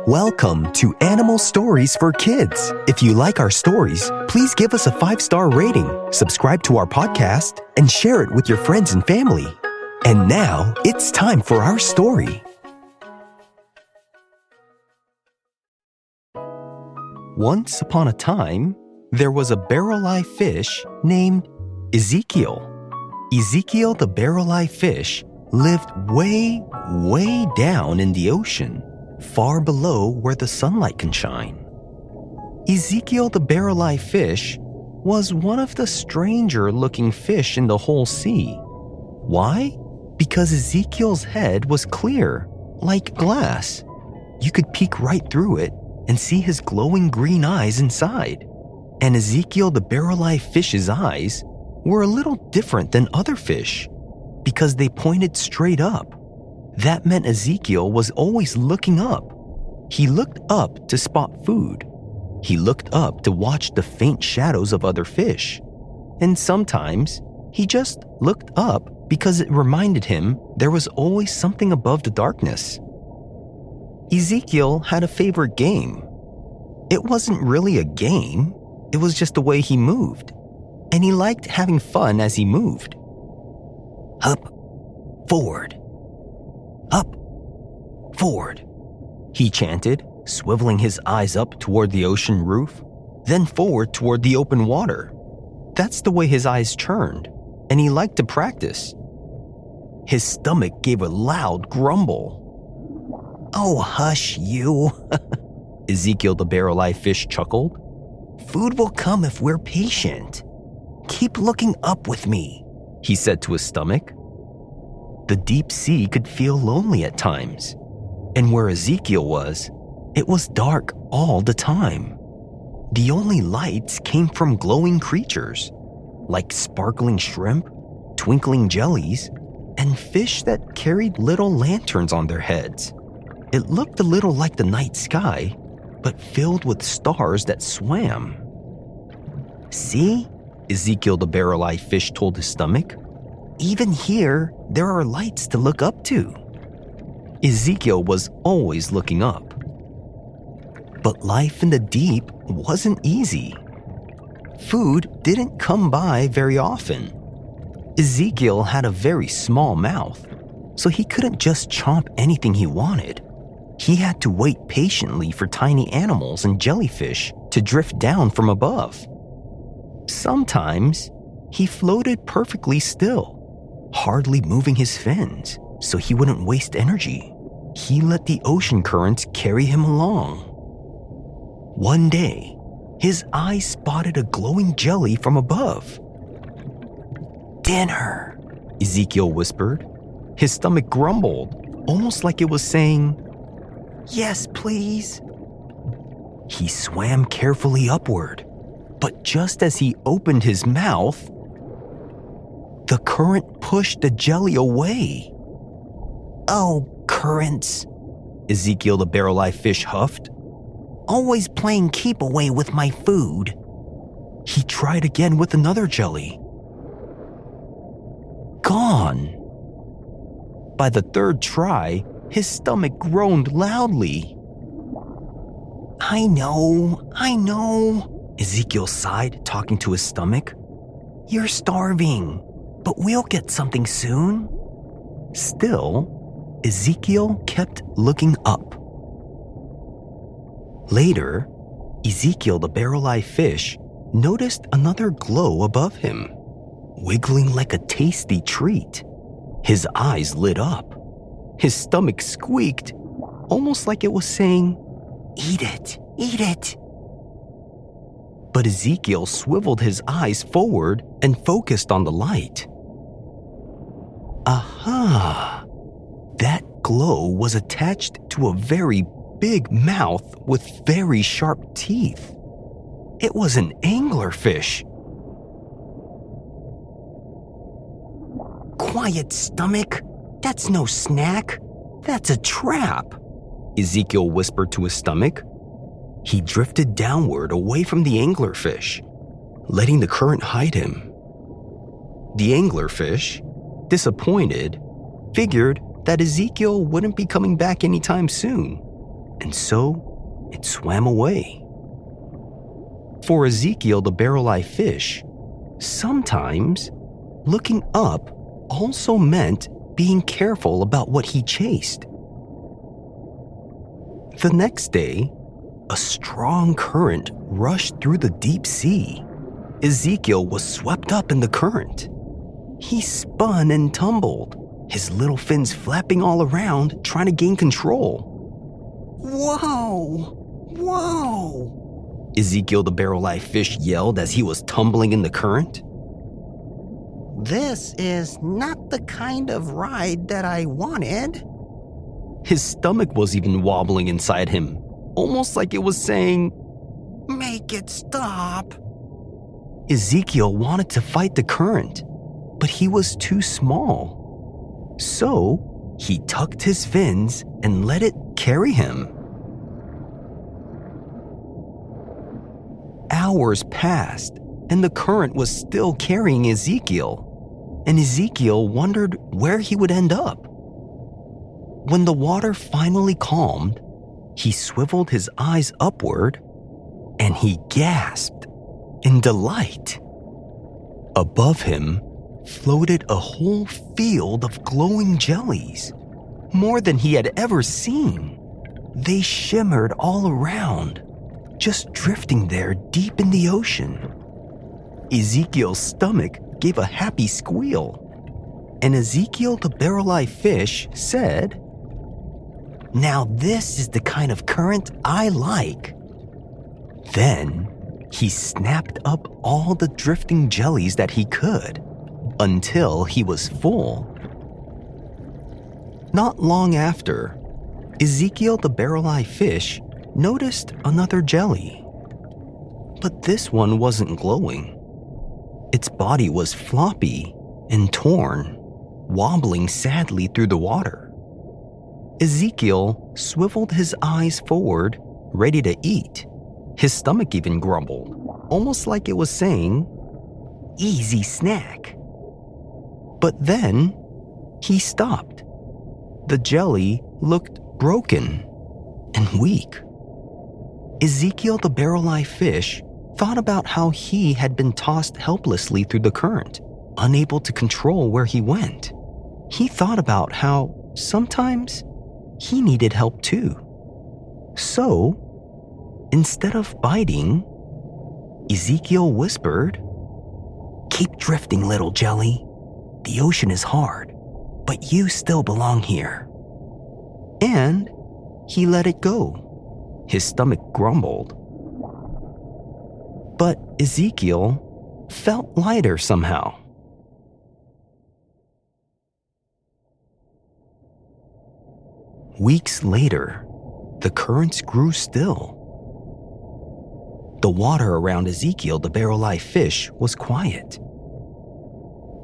Welcome to Animal Stories for Kids. If you like our stories, please give us a 5-star rating, subscribe to our podcast, and share it with your friends and family. And now, it's time for our story. Once upon a time, there was a barreleye fish named Ezekiel. Ezekiel the barreleye fish lived way, way down in the ocean, far below where the sunlight can shine. Ezekiel the barreleye fish was one of the stranger-looking fish in the whole sea. Why? Because Ezekiel's head was clear, like glass. You could peek right through it and see his glowing green eyes inside. And Ezekiel the barreleye fish's eyes were a little different than other fish because they pointed straight up. That meant Ezekiel was always looking up. He looked up to spot food. He looked up to watch the faint shadows of other fish. And sometimes he just looked up because it reminded him there was always something above the darkness. Ezekiel had a favorite game. It wasn't really a game. It was just the way he moved. And he liked having fun as he moved. Up, forward. Up, forward, he chanted, swiveling his eyes up toward the ocean roof, then forward toward the open water. That's the way his eyes turned, and he liked to practice. His stomach gave a loud grumble. "Oh, hush, you," Ezekiel the barreleye fish chuckled. "Food will come if we're patient. Keep looking up with me," he said to his stomach. The deep sea could feel lonely at times, and where Ezekiel was, it was dark all the time. The only lights came from glowing creatures, like sparkling shrimp, twinkling jellies, and fish that carried little lanterns on their heads. It looked a little like the night sky, but filled with stars that swam. "See?" Ezekiel the barreleye fish told his stomach. "Even here, there are lights to look up to." Ezekiel was always looking up. But life in the deep wasn't easy. Food didn't come by very often. Ezekiel had a very small mouth, so he couldn't just chomp anything he wanted. He had to wait patiently for tiny animals and jellyfish to drift down from above. Sometimes, he floated perfectly still, hardly moving his fins so he wouldn't waste energy. He let the ocean currents carry him along. One day, his eyes spotted a glowing jelly from above. "Dinner," Ezekiel whispered. His stomach grumbled, almost like it was saying, "Yes, please." He swam carefully upward, but just as he opened his mouth, the current pushed the jelly away. "Oh, currents," Ezekiel the barreleye fish huffed. "Always playing keep away with my food." He tried again with another jelly. Gone. By the third try, his stomach groaned loudly. I know, Ezekiel sighed, talking to his stomach. "You're starving, but we'll get something soon." Still, Ezekiel kept looking up. Later, Ezekiel the barreleye fish noticed another glow above him, wiggling like a tasty treat. His eyes lit up. His stomach squeaked, almost like it was saying, "Eat it, eat it." But Ezekiel swiveled his eyes forward and focused on the light. Aha! That glow was attached to a very big mouth with very sharp teeth. It was an anglerfish. "Quiet, stomach. That's no snack. That's a trap," Ezekiel whispered to his stomach. He drifted downward away from the anglerfish, letting the current hide him. The anglerfish, disappointed, figured that Ezekiel wouldn't be coming back anytime soon, and so it swam away. For Ezekiel the Barreleye Fish, sometimes looking up also meant being careful about what he chased. The next day, a strong current rushed through the deep sea. Ezekiel was swept up in the current. He spun and tumbled, his little fins flapping all around, trying to gain control. "Whoa! Whoa!" Ezekiel the Barreleye Fish yelled as he was tumbling in the current. "This is not the kind of ride that I wanted." His stomach was even wobbling inside him, almost like it was saying, "Make it stop." Ezekiel wanted to fight the current, but he was too small. So he tucked his fins and let it carry him. Hours passed, and the current was still carrying Ezekiel, and Ezekiel wondered where he would end up. When the water finally calmed, he swiveled his eyes upward, and he gasped in delight. Above him floated a whole field of glowing jellies, more than he had ever seen. They shimmered all around, just drifting there deep in the ocean. Ezekiel's stomach gave a happy squeal, and Ezekiel the Barreleye Fish said, "Now this is the kind of current I like." Then he snapped up all the drifting jellies that he could until he was full. Not long after, Ezekiel the Barreleye Fish noticed another jelly. But this one wasn't glowing. Its body was floppy and torn, wobbling sadly through the water. Ezekiel swiveled his eyes forward, ready to eat. His stomach even grumbled, almost like it was saying, "Easy snack." But then he stopped. The jelly looked broken and weak. Ezekiel the Barreleye Fish thought about how he had been tossed helplessly through the current, unable to control where he went. He thought about how sometimes he needed help too. So, instead of biting, Ezekiel whispered, "Keep drifting, little jelly. The ocean is hard, but you still belong here." And he let it go. His stomach grumbled. But Ezekiel felt lighter somehow. Weeks later, the currents grew still. The water around Ezekiel the Barreleye Fish was quiet.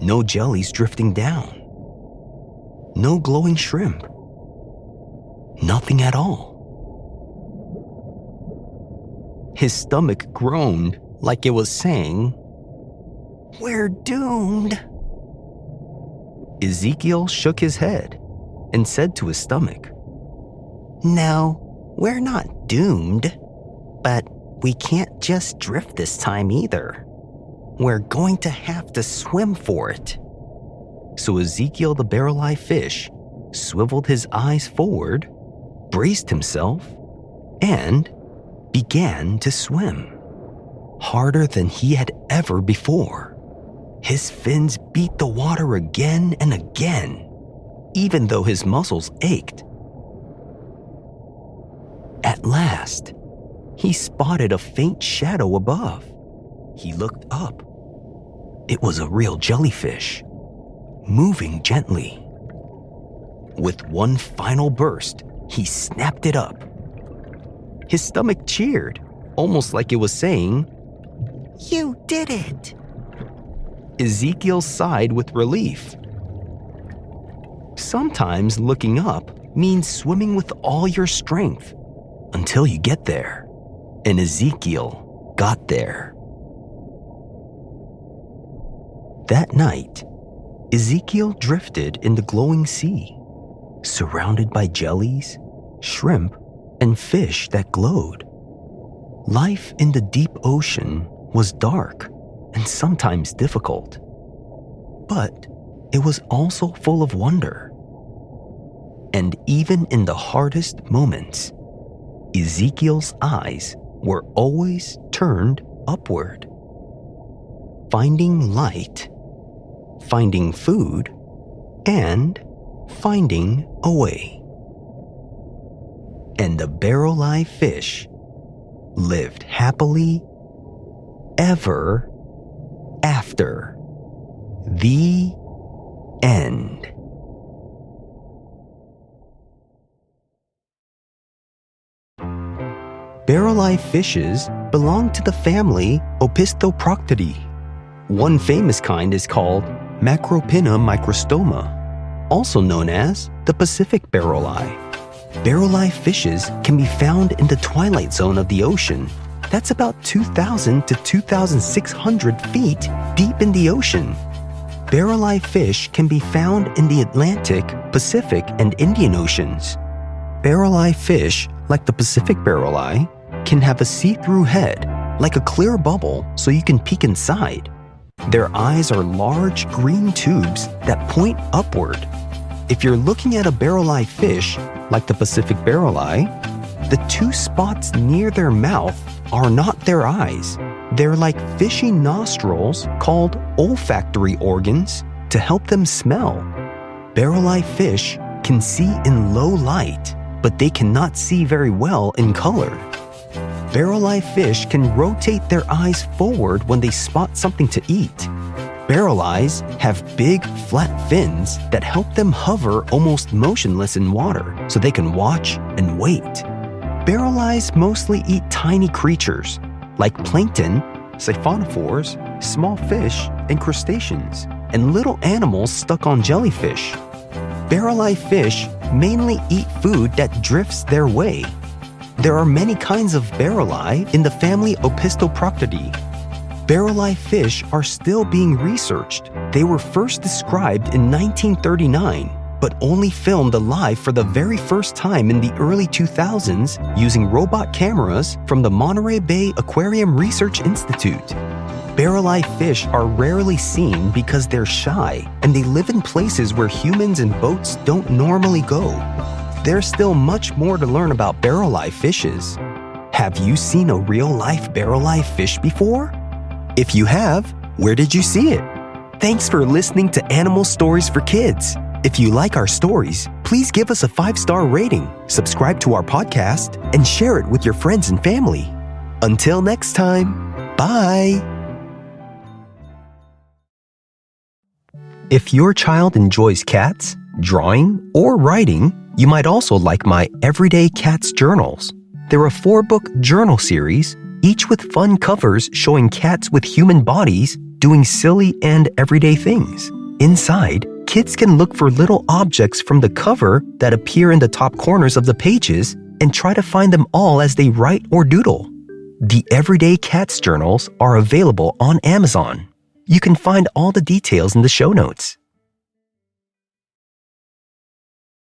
No jellies drifting down. No glowing shrimp. Nothing at all. His stomach groaned like it was saying, "We're doomed." Ezekiel shook his head and said to his stomach, "No, we're not doomed, but we can't just drift this time either. We're going to have to swim for it." So Ezekiel the Barreleye Fish swiveled his eyes forward, braced himself, and began to swim, harder than he had ever before. His fins beat the water again and again, even though his muscles ached. At last, he spotted a faint shadow above. He looked up. It was a real jellyfish, moving gently. With one final burst, he snapped it up. His stomach cheered, almost like it was saying, "You did it!" Ezekiel sighed with relief. Sometimes looking up means swimming with all your strength until you get there. And Ezekiel got there. That night, Ezekiel drifted in the glowing sea, surrounded by jellies, shrimp, and fish that glowed. Life in the deep ocean was dark and sometimes difficult, but it was also full of wonder. And even in the hardest moments, Ezekiel's eyes were always turned upward, finding light, finding food, and finding a way. And the Barreleye fish lived happily ever after. The end. Barreleye fishes belong to the family Opisthopteroctidae. One famous kind is called Macropina microstoma, also known as the Pacific barreleye. Barreleye fishes can be found in the twilight zone of the ocean. That's about 2,000 to 2,600 feet deep in the ocean. Barreleye fish can be found in the Atlantic, Pacific, and Indian Oceans. Barreleye fish, like the Pacific barreleye, can have a see-through head, like a clear bubble, so you can peek inside. Their eyes are large green tubes that point upward. If you're looking at a barreleye fish, like the Pacific barreleye, the two spots near their mouth are not their eyes. They're like fishy nostrils called olfactory organs to help them smell. Barreleye fish can see in low light, but they cannot see very well in color. Barreleye fish can rotate their eyes forward when they spot something to eat. Barreleyes have big, flat fins that help them hover almost motionless in water so they can watch and wait. Barreleyes mostly eat tiny creatures like plankton, siphonophores, small fish, and crustaceans, and little animals stuck on jellyfish. Barreleye fish mainly eat food that drifts their way. There are many kinds of barreleye in the family Opisthopteroctidae. Barreleye fish are still being researched. They were first described in 1939, but only filmed alive for the very first time in the early 2000s using robot cameras from the Monterey Bay Aquarium Research Institute. Barreleye fish are rarely seen because they're shy and they live in places where humans and boats don't normally go. There's still much more to learn about barreleye fishes. Have you seen a real-life barreleye fish before? If you have, where did you see it? Thanks for listening to Animal Stories for Kids. If you like our stories, please give us a 5-star rating, subscribe to our podcast, and share it with your friends and family. Until next time, bye! If your child enjoys cats, drawing, or writing, you might also like my Everyday Cats Journals. They're a 4-book journal series, each with fun covers showing cats with human bodies doing silly and everyday things. Inside, kids can look for little objects from the cover that appear in the top corners of the pages and try to find them all as they write or doodle. The Everyday Cats Journals are available on Amazon. You can find all the details in the show notes.